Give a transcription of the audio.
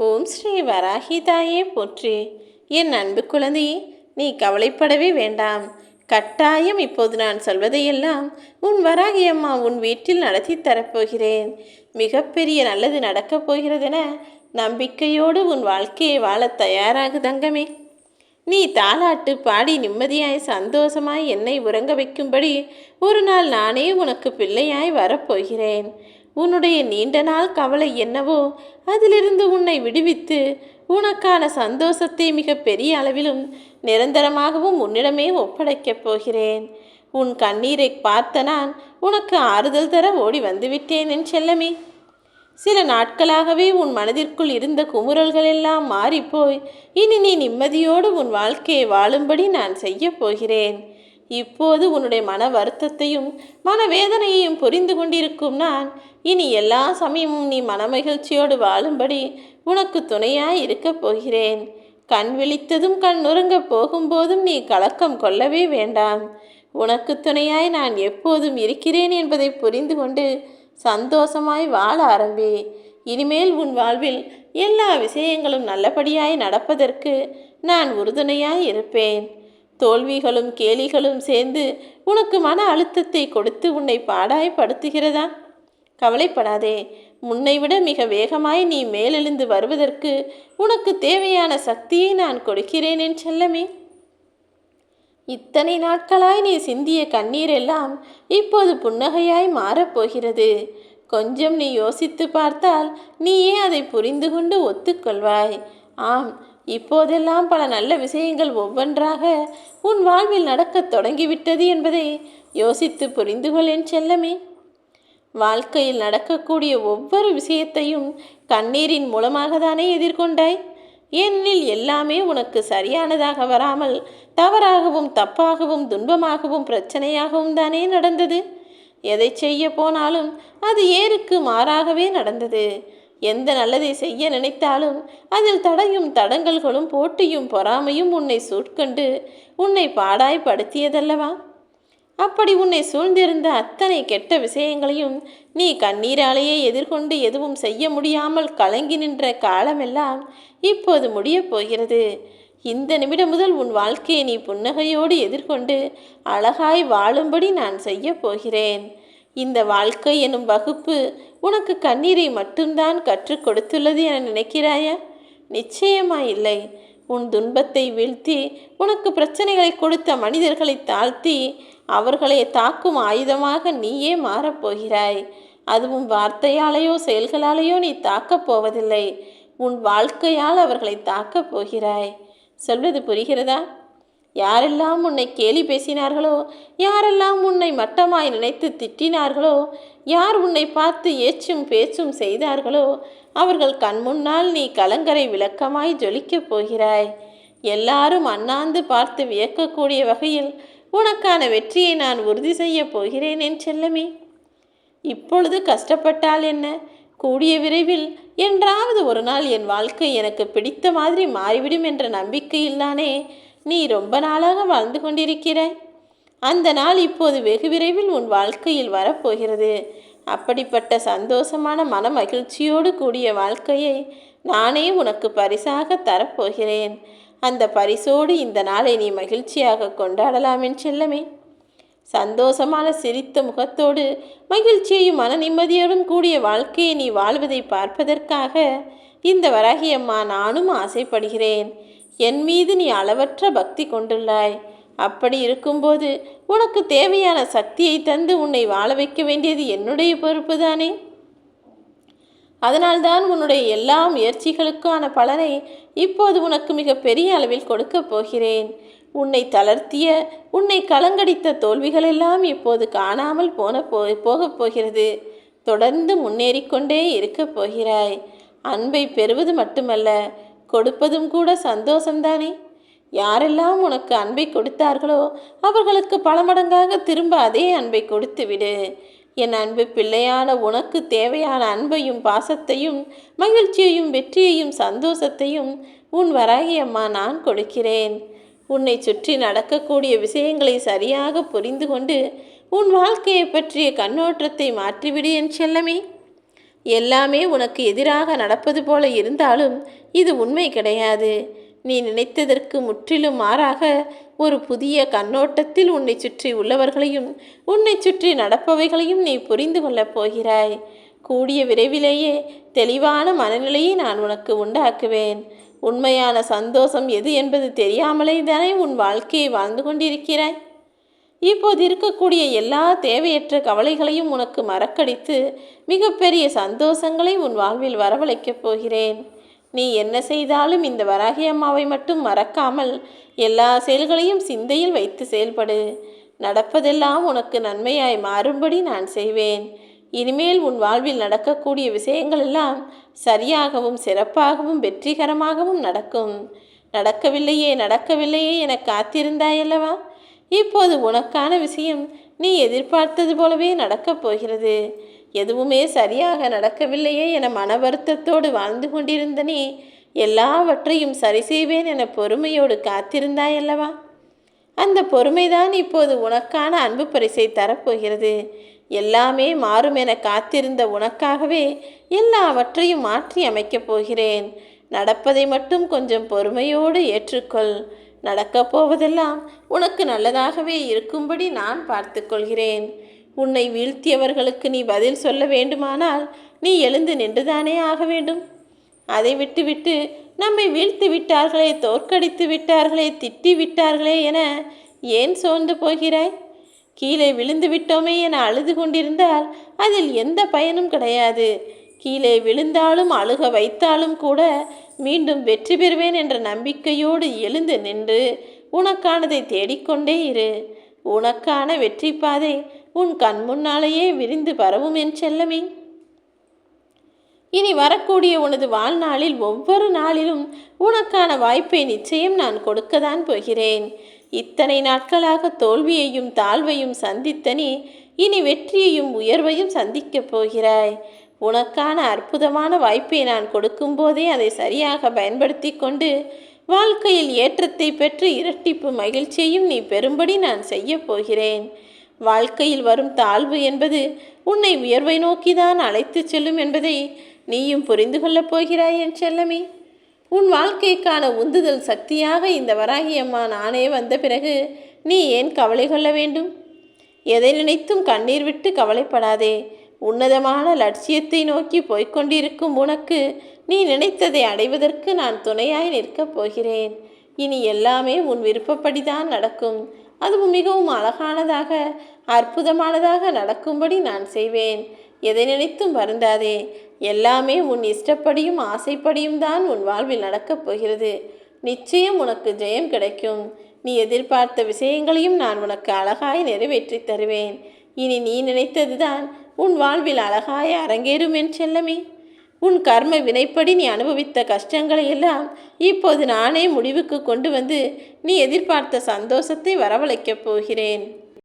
ஓம் ஸ்ரீ வராகி தாயே போற்றி. என் அன்பு குழந்தையே, நீ கவலைப்படவே வேண்டாம். கட்டாயம் இப்போது நான் சொல்வதையெல்லாம் உன் வராகி அம்மா உன் வீட்டில் நடத்தி தரப்போகிறேன். மிகப்பெரிய நல்லது நடக்கப் போகிறதென நம்பிக்கையோடு உன் வாழ்க்கையை வாழ தயாராகு தங்கமே. நீ தாலாட்டு பாடி நிம்மதியாய் சந்தோஷமாய் என்னை உறங்க வைக்கும்படி ஒரு நாள் நானே உனக்கு பிள்ளையாய் வரப்போகிறேன். உன்னுடைய நீண்ட நாள் கவலை என்னவோ அதிலிருந்து உன்னை விடுவித்து உனக்கான சந்தோஷத்தை மிக பெரிய அளவிலும் நிரந்தரமாகவும் உன்னிடமே ஒப்படைக்கப் போகிறேன். உன் கண்ணீரை பார்த்த நான் உனக்கு ஆறுதல் தர ஓடி வந்துவிட்டேன் என் செல்லமே. சில நாட்களாகவே உன் மனதிற்குள் இருந்த குமுறல்கள் எல்லாம் மாறிப்போய் இனி நீ நிம்மதியோடு உன் வாழ்க்கையை வாழும்படி நான் செய்ய போகிறேன். இப்போது உன்னுடைய மன வருத்தத்தையும் மனவேதனையையும் புரிந்து கொண்டிருக்கும் நான் இனி எல்லா சமயமும் நீ மனமகிழ்ச்சியோடு வாழும்படி உனக்கு துணையாய் இருக்கப் போகிறேன். கண் விழித்ததும் கண் நுறுங்க போகும்போதும் நீ கலக்கம் கொள்ளவே வேண்டாம். உனக்கு துணையாய் நான் எப்போதும் இருக்கிறேன் என்பதை புரிந்து கொண்டு சந்தோஷமாய் வாழ ஆரம்பி. இனிமேல் உன் வாழ்வில் எல்லா விஷயங்களும் நல்லபடியாய் நடப்பதற்கு நான் உறுதுணையாய் இருப்பேன். தோல்விகளும் கேலிகளும் சேர்ந்து உனக்கு மன அழுத்தத்தை கொடுத்து உன்னை பாடாய்படுத்துகிறதா? கவலைப்படாதே. முன்னைவிட மிக வேகமாய் நீ மேலெழுந்து வருவதற்கு உனக்கு தேவையான சக்தியை நான் கொடுக்கிறேன் என் செல்லமே. இத்தனை நாட்களாய் நீ சிந்திய கண்ணீர் எல்லாம் இப்போது புன்னகையாய் மாறப்போகிறது. கொஞ்சம் நீ யோசித்து பார்த்தால் நீயே அதை புரிந்து கொண்டு ஒத்துக்கொள்வாய். ஆம், இப்போதெல்லாம் பல நல்ல விஷயங்கள் ஒவ்வொன்றாக உன் வாழ்வில் நடக்கத் தொடங்கிவிட்டது என்பதை யோசித்து புரிந்து கொள் என் செல்லமே. வாழ்க்கையில் நடக்கக்கூடிய ஒவ்வொரு விஷயத்தையும் கண்ணீரின் மூலமாக தானே எதிர்கொண்டாய். ஏனெனில் எல்லாமே உனக்கு சரியானதாக வராமல் தவறாகவும் தப்பாகவும் துன்பமாகவும் பிரச்சனையாகவும் தானே நடந்தது. எதை செய்ய போனாலும் அது ஏருக்கு மாறாகவே நடந்தது. எந்த நல்லதை செய்ய நினைத்தாலும் அதில் தடையும் தடங்கல்களும் போட்டியும் பொறாமையும் உன்னை சூட்கொண்டு உன்னை பாடாய்படுத்தியதல்லவா? அப்படி உன்னை சூழ்ந்திருந்த அத்தனை கெட்ட விஷயங்களையும் நீ கண்ணீராலேயே எதிர்கொண்டு எதுவும் செய்ய முடியாமல் கலங்கி நின்ற காலமெல்லாம் இப்போது முடியப் போகிறது. இந்த நிமிடம் முதல் உன் வாழ்க்கையை நீ புன்னகையோடு எதிர்கொண்டு அழகாய் வாழும்படி நான் செய்ய போகிறேன். இந்த வாழ்க்கை எனும் வகுப்பு உனக்கு கண்ணீரை மட்டும்தான் கற்றுக் கொடுத்துள்ளது என நினைக்கிறாயா? நிச்சயமாயில்லை. உன் துன்பத்தை வீழ்த்தி உனக்கு பிரச்சனைகளை கொடுத்த மனிதர்களை தாழ்த்தி அவர்களை தாக்கும் ஆயுதமாக நீயே மாறப்போகிறாய். அதுவும் வார்த்தையாலேயோ செயல்களாலேயோ நீ தாக்கப் போவதில்லை. உன் வாழ்க்கையால் அவர்களை தாக்கப் போகிறாய். சொல்வது புரிகிறதா? யாரெல்லாம் உன்னை கேலி பேசினார்களோ, யாரெல்லாம் உன்னை மட்டமாய் நினைத்து திட்டினார்களோ, யார் உன்னை பார்த்து ஏச்சும் பேச்சும் செய்தார்களோ அவர்கள் கண்முன்னால் நீ கலங்கரை விளக்கமாய் ஜொலிக்கப் போகிறாய். எல்லாரும் அண்ணாந்து பார்த்து வியக்கக்கூடிய வகையில் உனக்கான வெற்றியை நான் உறுதி செய்ய போகிறேன் என் செல்லமே. இப்பொழுது கஷ்டப்பட்டால் என்ன? கூடிய விரைவில் என்றாவது ஒரு நாள் என் வாழ்க்கை எனக்கு பிடித்த மாதிரி மாறிவிடும் என்ற நம்பிக்கையில்தானே நீ ரொம்ப நாளாக வாழ்ந்து கொண்டிருக்கிறாய். அந்த நாள் இப்போது வெகு விரைவில் உன் வாழ்க்கையில் வரப்போகிறது. அப்படிப்பட்ட சந்தோஷமான மன மகிழ்ச்சியோடு கூடிய வாழ்க்கையை நானே உனக்கு பரிசாக தரப்போகிறேன். அந்த பரிசோடு இந்த நாளை நீ மகிழ்ச்சியாக கொண்டாடலாம் என் செல்லமே. சந்தோஷமான சிரித்த முகத்தோடு மகிழ்ச்சியையும் மன நிம்மதியோடும் கூடிய வாழ்க்கையை நீ வாழ்வதை பார்ப்பதற்காக இந்த வராகி அம்மா நானும் ஆசைப்படுகிறேன். என் மீது நீ அளவற்ற பக்தி கொண்டுள்ளாய். அப்படி இருக்கும்போது உனக்கு தேவையான சக்தியை தந்து உன்னை வாழ வைக்க வேண்டியது என்னுடைய பொறுப்பு தானே. அதனால்தான் உன்னுடைய எல்லா முயற்சிகளுக்கான பலனை இப்போது உனக்கு மிக பெரிய அளவில் கொடுக்கப் போகிறேன். உன்னை தளர்த்திய உன்னை கலங்கடித்த தோல்விகளெல்லாம் இப்போது காணாமல் போகப் போகிறது. தொடர்ந்து முன்னேறிக்கொண்டே இருக்கப் போகிறாய். அன்பை பெறுவது மட்டுமல்ல, கொடுப்பதும் கூட சந்தோஷம்தானே. யாரெல்லாம் உனக்கு அன்பை கொடுத்தார்களோ அவர்களுக்கு பல மடங்காக திரும்ப அதே அன்பை கொடுத்து விடு. என் அன்பு பிள்ளையான உனக்கு தேவையான அன்பையும் பாசத்தையும் மகிழ்ச்சியையும் வெற்றியையும் சந்தோஷத்தையும் உன் வராகி அம்மா நான் கொடுக்கிறேன். உன்னை சுற்றி நடக்கக்கூடிய விஷயங்களை சரியாக புரிந்து கொண்டு உன் வாழ்க்கையை பற்றிய கண்ணோட்டத்தை மாற்றிவிடு என் செல்லமே. எல்லாமே உனக்கு எதிராக நடப்பது போல இருந்தாலும் இது உண்மை கிடையாது. நீ நினைத்ததற்கு முற்றிலும் மாறாக ஒரு புதிய கண்ணோட்டத்தில் உன்னை சுற்றி உள்ளவர்களையும் உன்னை சுற்றி நடப்பவைகளையும் நீ புரிந்து கொள்ளப் போகிறாய். கூடிய விரைவிலேயே தெளிவான மனநிலையை நான் உனக்கு உண்டாக்குவேன். உண்மையான சந்தோஷம் எது என்பது தெரியாமலே தானே உன் வாழ்க்கையை வாழ்ந்து கொண்டிருக்கிறாய். இப்போது இருக்கக்கூடிய எல்லா தேவையற்ற கவலைகளையும் உனக்கு மறக்கடித்து மிகப்பெரிய சந்தோஷங்களை உன் வாழ்வில் வரவழைக்கப் போகிறேன். நீ என்ன செய்தாலும் இந்த வராகி அம்மாவை மட்டும் மறக்காமல் எல்லா செயல்களையும் சிந்தையில் வைத்து செயல்படு. நடப்பதெல்லாம் உனக்கு நன்மையாய் மாறும்படி நான் செய்வேன். இனிமேல் உன் வாழ்வில் நடக்கக்கூடிய விஷயங்கள் எல்லாம் சரியாகவும் சிறப்பாகவும் வெற்றிகரமாகவும் நடக்கும். நடக்கவில்லையே நடக்கவில்லையே என காத்திருந்தாயல்லவா? இப்போது உனக்கான விஷயம் நீ எதிர்பார்த்தது போலவே நடக்கப் போகிறது. எதுவுமே சரியாக நடக்கவில்லையே என மன வருத்தத்தோடு வாழ்ந்து கொண்டிருந்த நீ எல்லாவற்றையும் சரி செய்வேன் என பொறுமையோடு காத்திருந்தாயல்லவா? அந்த பொறுமைதான் இப்போது உனக்கான அன்பு பரிசை தரப்போகிறது. எல்லாமே மாறும் என காத்திருந்த உனக்காகவே எல்லாவற்றையும் மாற்றி அமைக்கப் போகிறேன். நடப்பதை மட்டும் கொஞ்சம் பொறுமையோடு ஏற்றுக்கொள். நடக்கப் போவதெல்லாம் உனக்கு நல்லதாகவே இருக்கும்படி நான் பார்த்து கொள்கிறேன். உன்னை வீழ்த்தியவர்களுக்கு நீ பதில் சொல்ல வேண்டுமானால் நீ எழுந்து நின்றுதானே ஆக வேண்டும். அதை விட்டுவிட்டு நம்மை வீழ்த்தி விட்டார்களே, தோற்கடித்து விட்டார்களே, திட்டி விட்டார்களே என ஏன் சோர்ந்து போகிறாய்? கீழே விழுந்து விட்டோமே என அழுது கொண்டிருந்தால் அதில் எந்த பயனும் கிடையாது. கீழே விழுந்தாலும் அழுக வைத்தாலும் கூட மீண்டும் வெற்றி பெறுவேன் என்ற நம்பிக்கையோடு எழுந்து நின்று உனக்கானதை தேடிக்கொண்டே இரு. உனக்கான வெற்றி பாதை உன் கண் முன்னாலேயே விரிந்து பரவும் என் செல்லமே. இனி வரக்கூடிய உனது வாழ்நாளில் ஒவ்வொரு நாளிலும் உனக்கான வாய்ப்பை நிச்சயம் நான் கொடுக்கத்தான் போகிறேன். இத்தனை நாட்களாக தோல்வியையும் தாழ்வையும் சந்தித்த நீ இனி வெற்றியையும் உயர்வையும் சந்திக்கப் போகிறாய். உனக்கான அற்புதமான வாய்ப்பை நான் கொடுக்கும்போதே அதை சரியாக பயன்படுத்தி கொண்டு வாழ்க்கையில் ஏற்றத்தை பெற்று இரட்டிப்பு மகிழ்ச்சியையும் நீ பெறும்படி நான் செய்ய போகிறேன். வாழ்க்கையில் வரும் தாழ்வு என்பது உன்னை உயர்வை நோக்கிதான் அழைத்து செல்லும் என்பதை நீயும் புரிந்து கொள்ளப் போகிறாய் என் செல்லமே. உன் வாழ்க்கைக்கான உந்துதல் சக்தியாக இந்த வராகி அம்மா நானே வந்த பிறகு நீ ஏன் கவலை கொள்ள வேண்டும்? எதை நினைத்தும் கண்ணீர் விட்டு கவலைப்படாதே. உன்னதமான லட்சியத்தை நோக்கி போய்கொண்டிருக்கும் உனக்கு நீ நினைத்ததை அடைவதற்கு நான் துணையாய் நிற்கப் போகிறேன். இனி எல்லாமே உன் விருப்பப்படிதான் நடக்கும். அதுவும் மிகவும் அழகானதாக அற்புதமானதாக நடக்கும்படி நான் செய்வேன். எதை நினைத்தும் வருந்தாதே. எல்லாமே உன் இஷ்டப்படியும் ஆசைப்படியும் தான் உன் வாழ்வில் நடக்கப் போகிறது. நிச்சயம் உனக்கு ஜெயம் கிடைக்கும். நீ எதிர்பார்த்த விஷயங்களையும் நான் உனக்கு அழகாய் நிறைவேற்றி தருவேன். இனி நீ நினைத்ததுதான் உன் வாழ்வில் அழகாய் அரங்கேறும் என் செல்லமே. உன் கர்ம வினைப்படி நீ அனுபவித்த கஷ்டங்களை எல்லாம் இப்போது நானே முடிவுக்கு கொண்டு வந்து நீ எதிர்பார்த்த சந்தோஷத்தை வரவழைக்கப் போகிறேன்.